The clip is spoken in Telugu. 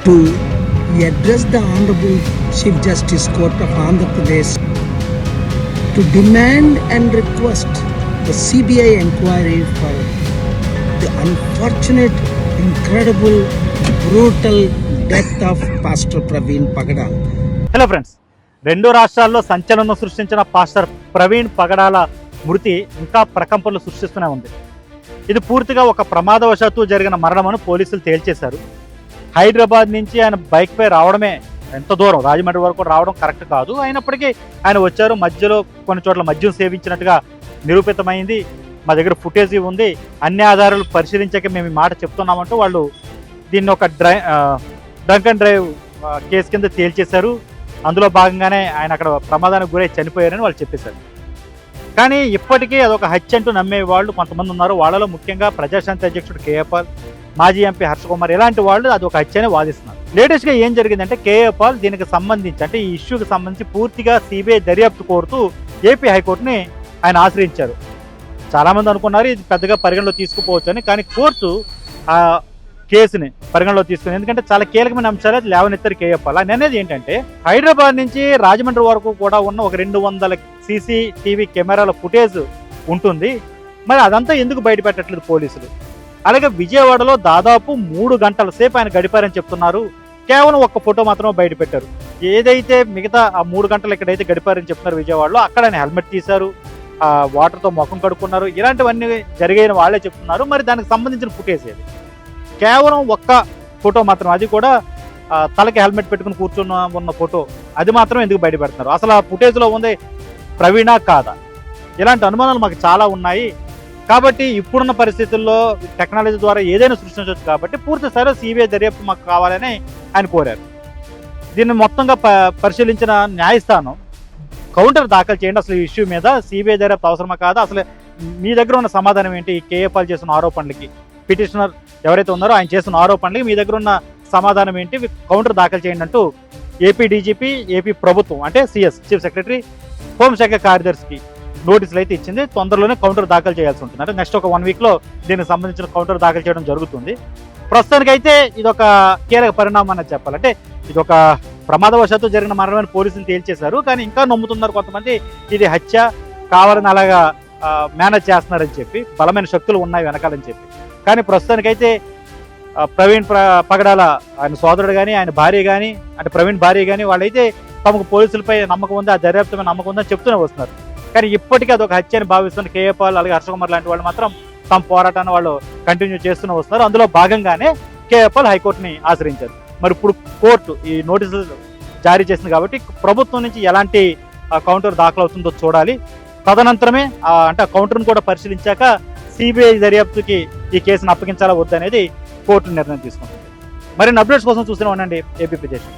to address the Honorable Chief Justice Court of Andhra Pradesh to demand and request the CBI inquiry for the unfortunate, incredible, brutal death of Pastor Praveen Pagadal. Hello friends, రెండు రాష్ట్రాల్లో సంచలనం సృష్టించిన పాస్టర్ ప్రవీణ్ పగడాల మృతి ఇంకా ప్రకంపనలు సృష్టిస్తూనే ఉంది. ఇది పూర్తిగా ఒక ప్రమాదవశాత్తు జరిగిన మరణమని పోలీసులు తేల్చేశారు. హైదరాబాద్ నుంచి ఆయన బైక్పై రావడమే ఎంత దూరం, రాజమండ్రి వరకు రావడం కరెక్ట్ కాదు. అయినప్పటికీ ఆయన వచ్చారు, మధ్యలో కొన్ని చోట్ల మద్యం సేవించినట్టుగా నిరూపితమైంది. మా దగ్గర ఫుటేజ్ ఉంది, అన్ని ఆధారాలు పరిశీలించాక మేము ఈ మాట చెప్తున్నామంటూ వాళ్ళు దీన్ని ఒక డ్రంక్ అండ్ డ్రైవ్ కేసు కింద తేల్చేశారు. అందులో భాగంగానే ఆయన అక్కడ ప్రమాదానికి గురై చనిపోయారని వాళ్ళు చెప్పేశారు. కానీ ఇప్పటికీ అదొక హత్య అంటూ నమ్మే వాళ్ళు కొంతమంది ఉన్నారు. వాళ్ళలో ముఖ్యంగా ప్రజాశాంతి అధ్యక్షుడు కేఏ పాల్, మాజీ ఎంపీ హర్షకుమార్, ఇలాంటి వాళ్ళు అదొక హత్యనే వాదిస్తున్నారు. లేటెస్ట్గా ఏం జరిగిందంటే కేఏ పాల్ దీనికి సంబంధించి, అంటే ఈ ఇష్యూకి సంబంధించి పూర్తిగా సిబిఐ దర్యాప్తు కోరుతూ ఏపీ హైకోర్టుని ఆయన ఆశ్రయించారు. చాలామంది అనుకున్నారు ఇది పెద్దగా పరిగణలో తీసుకుపోవచ్చు అని, కానీ కోర్టు ఆ కేసుని పరిగణలో తీసుకుని, ఎందుకంటే చాలా కీలకమైన అంశాలు లేవనెత్తారు కేఏ పాల్. ఆయన అనేది ఏంటంటే హైదరాబాద్ నుంచి రాజమండ్రి వరకు కూడా ఉన్న ఒక 200 CCTV కెమెరాల ఫుటేజ్ ఉంటుంది. మరి అదంతా ఎందుకు బయట పెట్టట్లేదు పోలీసులు? అలాగే విజయవాడలో దాదాపు 3 గంటల సేపు ఆయన గడిపారని చెప్తున్నారు. కేవలం ఒక్క ఫోటో మాత్రమే బయట పెట్టారు. ఏదైతే మిగతా ఆ 3 గంటలు ఎక్కడైతే గడిపారని చెప్తున్నారు విజయవాడలో, అక్కడ ఆయన హెల్మెట్ తీశారు, వాటర్తో ముఖం కడుక్కున్నారు, ఇలాంటివన్నీ జరిగిన వాళ్ళే చెప్తున్నారు. మరి దానికి సంబంధించిన ఫుటేజ్ ఏది? కేవలం ఒక్క ఫోటో మాత్రం, అది కూడా తలకి హెల్మెట్ పెట్టుకుని ఉన్న ఫోటో, అది మాత్రం ఎందుకు బయట పెడుతున్నారు? అసలు ఆ ఫుటేజ్లో ఉంది ప్రవీణా కాదా? ఇలాంటి అనుమానాలు మాకు చాలా ఉన్నాయి. కాబట్టి ఇప్పుడున్న పరిస్థితుల్లో టెక్నాలజీ ద్వారా ఏదైనా సృష్టించవచ్చు, కాబట్టి పూర్తి స్థాయిలో సిబిఐ దర్యాప్తు మాకు కావాలని ఆయన కోరారు. దీన్ని మొత్తంగా పరిశీలించిన న్యాయస్థానం కౌంటర్ దాఖలు చేయండి, అసలు ఈ ఇష్యూ మీద సిబిఐ దర్యాప్తు అవసరమా కాదా, అసలు మీ దగ్గర ఉన్న సమాధానం ఏంటి, ఈ కేఏ పాల్ చేసిన ఆరోపణలకి, పిటిషనర్ ఎవరైతే ఉన్నారో ఆయన చేసిన ఆరోపణలకి మీ దగ్గర ఉన్న సమాధానం ఏంటి, కౌంటర్ దాఖలు చేయండి అంటూ ఏపీ డీజీపీ, ఏపీ ప్రభుత్వం అంటే సిఎస్ చీఫ్ సెక్రటరీ, హోంశాఖ కార్యదర్శికి నోటీసులు అయితే ఇచ్చింది. తొందరలోనే కౌంటర్ దాఖలు చేయాల్సి ఉంటుంది. అంటే నెక్స్ట్ ఒక 1 వీక్లో దీనికి సంబంధించిన కౌంటర్ దాఖలు చేయడం జరుగుతుంది. ప్రస్తుతానికైతే ఇది ఒక కీలక పరిణామం అనేది చెప్పాలంటే, ఇది ఒక ప్రమాదవశాత్తు జరిగిన మరణమైన పోలీసులు తేల్చేశారు. కానీ ఇంకా నమ్ముతున్నారు కొంతమంది ఇది హత్య, కావాలని అలాగా మేనేజ్ చేస్తున్నారని చెప్పి, బలమైన శక్తులు ఉన్నాయి వెనకాలని చెప్పి. కానీ ప్రస్తుతానికైతే ప్రవీణ్ పగడాల ఆయన సోదరుడు కానీ, ఆయన భార్య కానీ, అంటే ప్రవీణ్ భార్య కానీ, వాళ్ళైతే తమకు పోలీసులపై నమ్మకం ఉంది, ఆ దర్యాప్తుపై నమ్మకం ఉందని చెప్తూనే వస్తున్నారు. కానీ ఇప్పటికీ అదొక హత్య అని భావిస్తున్న కేఏ పాల్, అలాగే హర్షకుమార్ లాంటి వాళ్ళు మాత్రం తమ పోరాటాన్ని వాళ్ళు కంటిన్యూ చేస్తూనే వస్తున్నారు. అందులో భాగంగానే కేఏ పాల్ హైకోర్టుని ఆశ్రయించారు. మరి ఇప్పుడు కోర్టు ఈ నోటీసులు జారీ చేసింది కాబట్టి ప్రభుత్వం నుంచి ఎలాంటి కౌంటర్ దాఖలు అవుతుందో చూడాలి. తదనంతరమే అంటే ఆ కౌంటర్ను కూడా పరిశీలించాక సిబిఐ దర్యాప్తుకి ఈ కేసును అప్పగించాలా వద్దనేది కోర్టు నిర్ణయం తీసుకుంటుంది. మరిన్ని అప్డేట్స్ కోసం చూస్తూనే ఉండండి ఏపీ ప్రదేశ్.